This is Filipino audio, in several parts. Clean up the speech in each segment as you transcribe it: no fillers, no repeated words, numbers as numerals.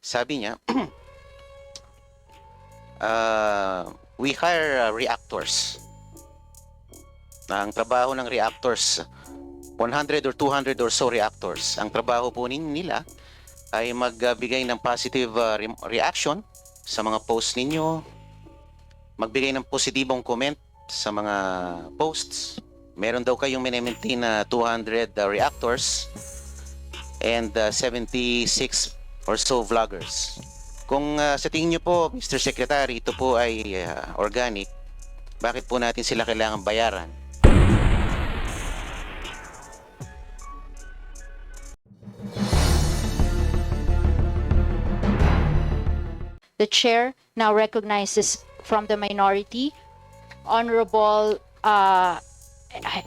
sabi niya, we hire reactors. Ang trabaho ng reactors, 100 or 200 or so reactors. Ang trabaho po nila ay magbigay ng positive reaction sa mga posts ninyo, magbigay ng positibong comment sa mga posts. Meron daw kayong maintain na 200 reactors and 76 or so vloggers. Kung sa tingin nyo po, Mr. Secretary, ito po ay organic, bakit po natin sila kailangan bayaran? The chair now recognizes from the minority Honorable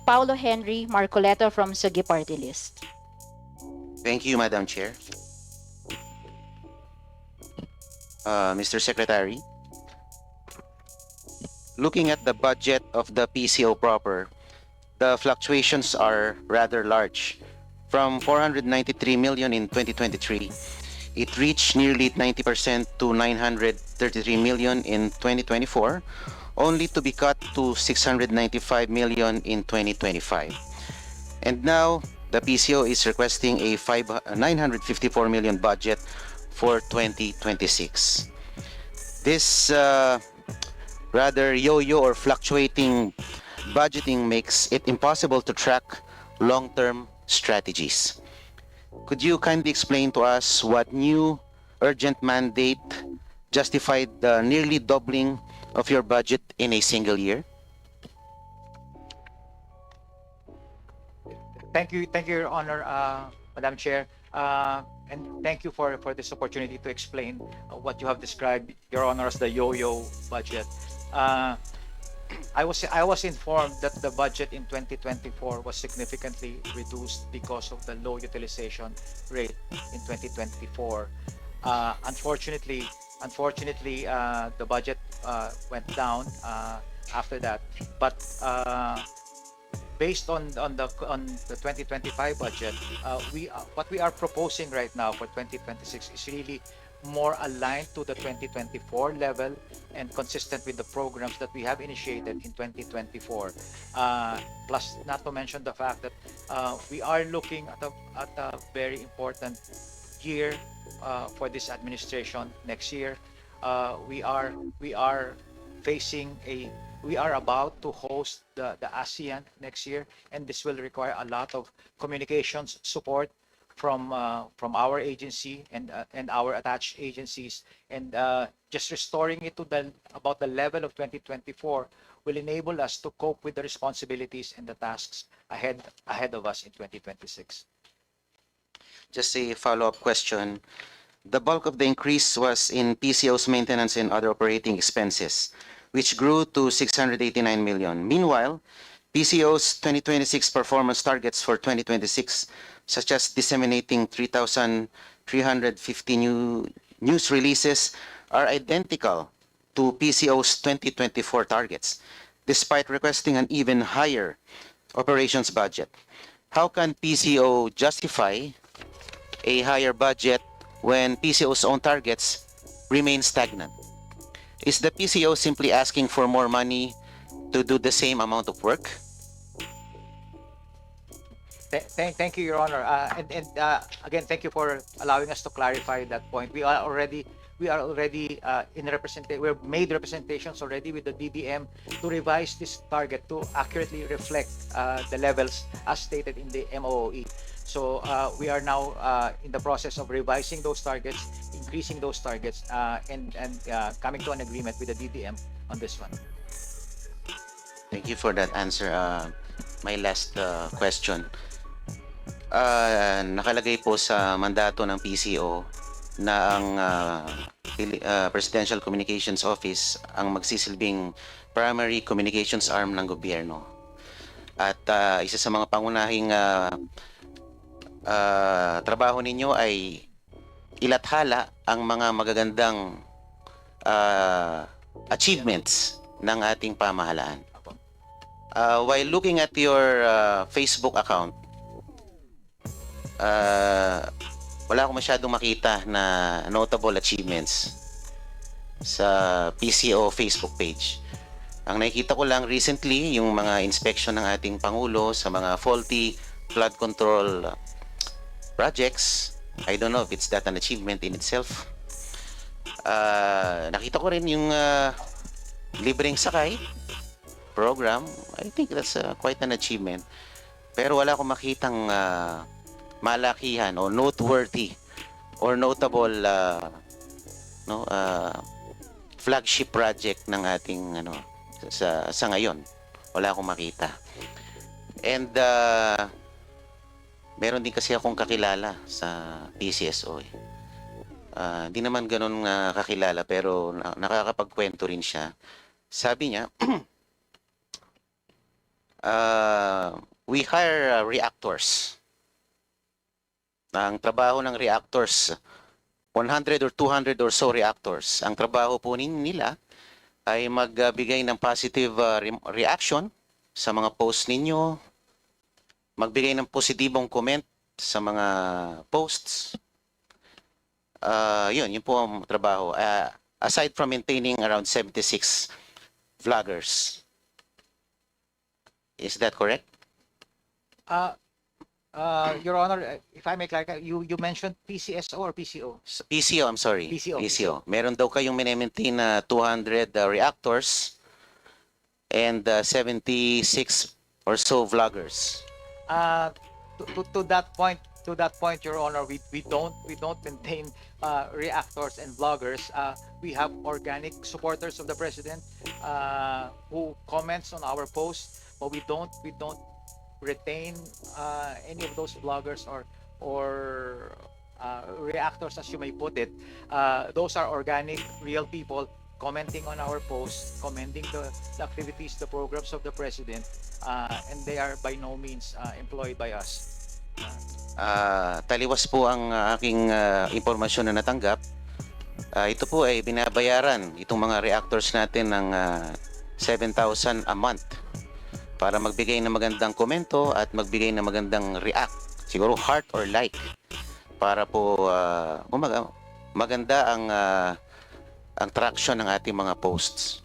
Paulo Henry Marcoleta from Sugi Party List. Thank you, Madam Chair. Mr. Secretary, looking at the budget of the PCO proper, the fluctuations are rather large. From 493 million in 2023, it reached nearly 90% to 933 million in 2024, only to be cut to 695 million in 2025. And now, the PCO is requesting a 954 million budget for 2026. This rather yo-yo or fluctuating budgeting makes it impossible to track long-term strategies. Could you kindly explain to us what new urgent mandate justified the nearly doubling of your budget in a single year? Thank you, Your Honor, Madam Chair, and thank you for this opportunity to explain what you have described, Your Honor, as the yo-yo budget. I was informed that the budget in 2024 was significantly reduced because of the low utilization rate in 2024. Unfortunately, the budget went down after that. But based on the 2025 budget, what we are proposing right now for 2026 is really more aligned to the 2024 level and consistent with the programs that we have initiated in 2024. Plus, not to mention the fact that we are looking at a very important year for this administration next year. We are about to host the ASEAN next year, and this will require a lot of communications support from our agency and our attached agencies, and just restoring it to about the level of 2024 will enable us to cope with the responsibilities and the tasks ahead of us in 2026. Just a follow-up question. The bulk of the increase was in PCO's maintenance and other operating expenses, which grew to 689 million. Meanwhile, PCO's 2026 performance targets for 2026, such as disseminating 3,350 new news releases, are identical to PCO's 2024 targets, despite requesting an even higher operations budget. How can PCO justify a higher budget when PCO's own targets remain stagnant? Is the PCO simply asking for more money to do the same amount of work? Thank you, Your Honor, and again, thank you for allowing us to clarify that point. We are already in representation. We've made representations already with the DBM to revise this target to accurately reflect the levels as stated in the MOE. So we are now in the process of revising those targets, increasing those targets, and coming to an agreement with the DBM on this one. Thank you for that answer. My last question. Nakalagay po sa mandato ng PCO na ang Presidential Communications Office ang magsisilbing primary communications arm ng gobyerno. At isa sa mga pangunahing trabaho ninyo ay ilathala ang mga magagandang achievements ng ating pamahalaan. While looking at your Facebook account, wala akong masyadong makita na notable achievements sa PCO Facebook page. Ang nakikita ko lang recently, yung mga inspection ng ating Pangulo sa mga faulty flood control projects. I don't know if it's that an achievement in itself. Nakita ko rin yung libreng sakay program. I think that's quite an achievement. Pero wala akong makitang malakihan o noteworthy or notable flagship project ng ating sa ngayon. Wala akong makita. And meron din kasi akong kakilala sa PCSO. Hindi naman ganun kakilala pero nakakapagkwento rin siya. Sabi niya, we hire reactors. Ang trabaho ng reactors, 100 or 200 or so reactors. Ang trabaho po nila ay magbigay ng positive reaction sa mga posts ninyo, magbigay ng positibong comment sa mga posts. Yun po ang trabaho. Aside from maintaining around 76 vloggers. Is that correct? Your Honor, if I may clarify, you mentioned PCSO or PCO? PCO, I'm sorry. PCO. Meron daw kayong minemaintain na 200 reactors and 76 or so vloggers. To that point, Your Honor, we don't maintain reactors and vloggers. We have organic supporters of the president who comments on our posts, but we don't retain any of those bloggers or reactors, as you may put it. Those are organic, real people commenting on our posts, commenting the activities, the programs of the president, and they are by no means employed by us. Taliwas po ang aking impormasyon na natanggap. Ito po ay binabayaran itong mga reactors natin ng 7,000 a month para magbigay ng magandang komento at magbigay ng magandang react, siguro heart or like, para po maganda ang traction ng ating mga posts.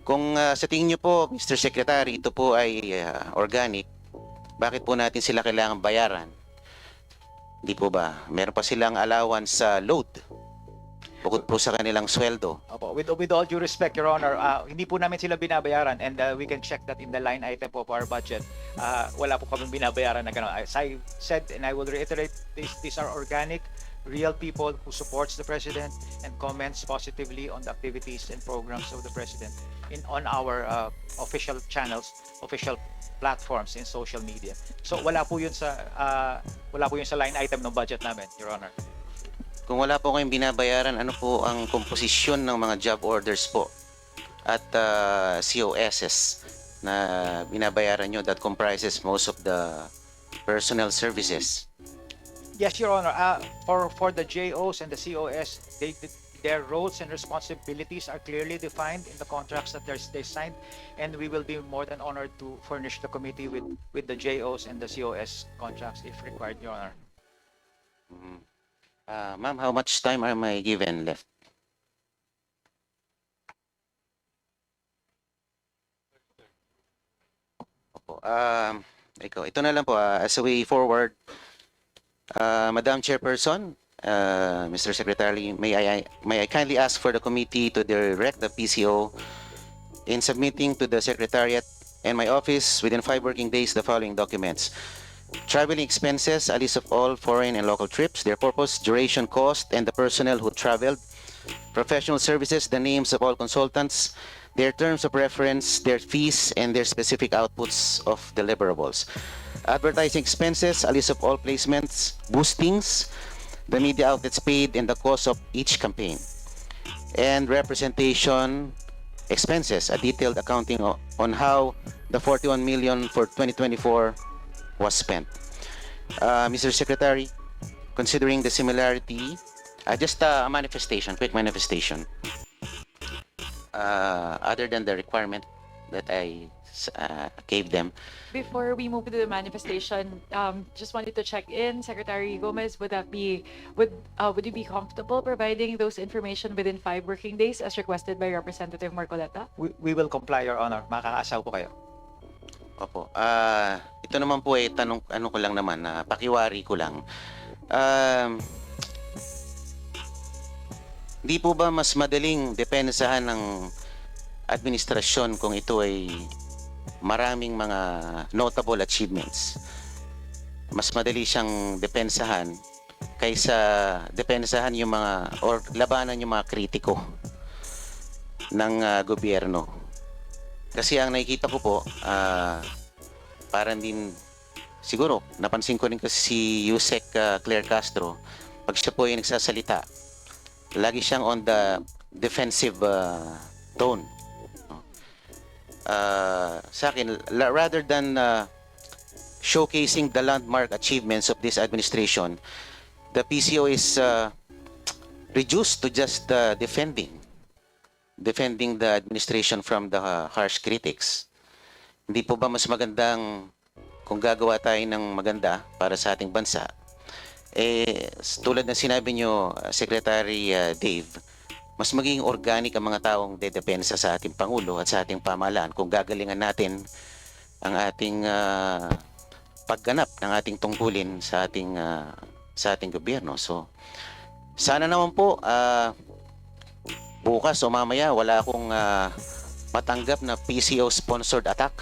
Kung sa tingin nyo po, Mr. Secretary, ito po ay organic, bakit po natin sila kailangan bayaran? Hindi po ba? Meron pa silang allowance sa load bukod po sa kanilang sweldo. Opo, with all due respect, Your Honor, hindi po namin sila binabayaran, and we can check that in the line item of our budget. Wala po kaming binabayaran na gano'n. As I said, and I will reiterate, these are organic, real people who supports the president and comments positively on the activities and programs of the president on our official channels, official platforms in social media. So wala po yun sa line item ng budget namin, Your Honor. Kung wala po kayong binabayaran, ano po ang komposisyon ng mga job orders po at COSs na binabayaran nyo that comprises most of the personnel services? Yes, Your Honor. For the JOs and the COS, their roles and responsibilities are clearly defined in the contracts that they signed, and we will be more than honored to furnish the committee with the JOs and the COS contracts if required, Your Honor. Ma'am, how much time am I given left? Opo. Ito na lang po. As a way forward, Madam Chairperson, Mr. Secretary, may I kindly ask for the committee to direct the PCO in submitting to the Secretariat and my office within 5 working days the following documents: traveling expenses, a list of all foreign and local trips, their purpose, duration, cost, and the personnel who traveled; professional services, the names of all consultants, their terms of reference, their fees, and their specific outputs of deliverables; advertising expenses, a list of all placements, boostings, the media outlets paid, and the cost of each campaign; and representation expenses, a detailed accounting on how the 41 million for 2024 was spent. Mr. Secretary, considering the similarity, just a manifestation, quick manifestation. Other than the requirement that I gave them. Before we move to the manifestation, just wanted to check in, Secretary Gomez, would you be comfortable providing those information within 5 working days as requested by Representative Marcoleta? We will comply, Your Honor. Makakaasaw po kayo. Opo. Ito naman po ay ano ko lang naman, pakiwari ko lang. Di po ba mas madaling depensahan ng administrasyon kung ito ay maraming mga notable achievements? Mas madali siyang depensahan kaysa depensahan yung mga or labanan yung mga kritiko ng gobyerno. Kasi ang nakikita ko po, parang din, siguro, napansin ko rin kasi si Yusek Claire Castro, pag siya po ay nagsasalita, lagi siyang on the defensive tone. Sa akin, rather than showcasing the landmark achievements of this administration, the PCO is reduced to just defending the administration from the harsh critics. Hindi po ba mas magandang kung gagawa tayo ng maganda para sa ating bansa? Tulad ng sinabi nyo, Secretary Dave, mas magiging organic ang mga taong dedepensa sa ating Pangulo at sa ating pamahalaan kung gagalingan natin ang ating pagganap ng ating tungkulin sa ating gobyerno. So, sana naman po bukas o mamaya wala akong matanggap na PCO-sponsored attack.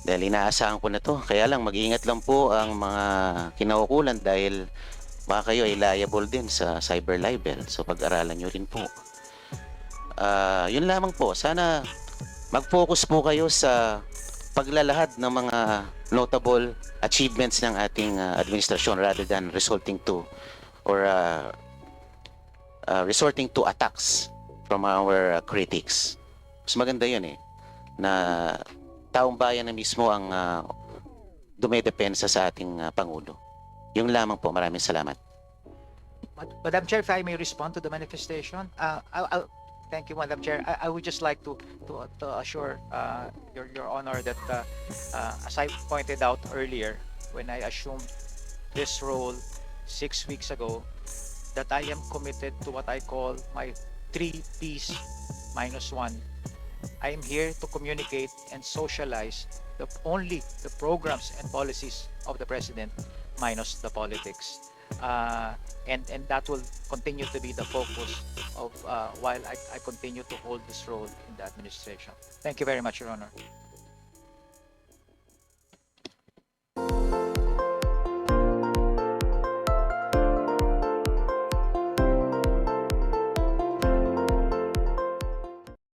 Dahil inaasahan ko na to. Kaya lang, mag-iingat lang po ang mga kinaukulan dahil baka kayo ay liable din sa cyber libel. So, pag-aralan nyo rin po. Yun lamang po. Sana mag-focus po kayo sa paglalahad ng mga notable achievements ng ating administrasyon rather than resorting to attacks from our critics. Mas maganda yun na taong bayan na mismo ang dumedepensa sa ating Pangulo. Yung lamang po. Maraming salamat. Madam Chair, if I may respond to the manifestation. Thank you, Madam Chair. I would just like to assure Your Honor that as I pointed out earlier when I assumed this role 6 weeks ago, that I am committed to what I call my 3 Ps minus 1. I am here to communicate and socialize only the programs and policies of the President minus the politics. And that will continue to be the focus of while I continue to hold this role in the administration. Thank you very much, Your Honor.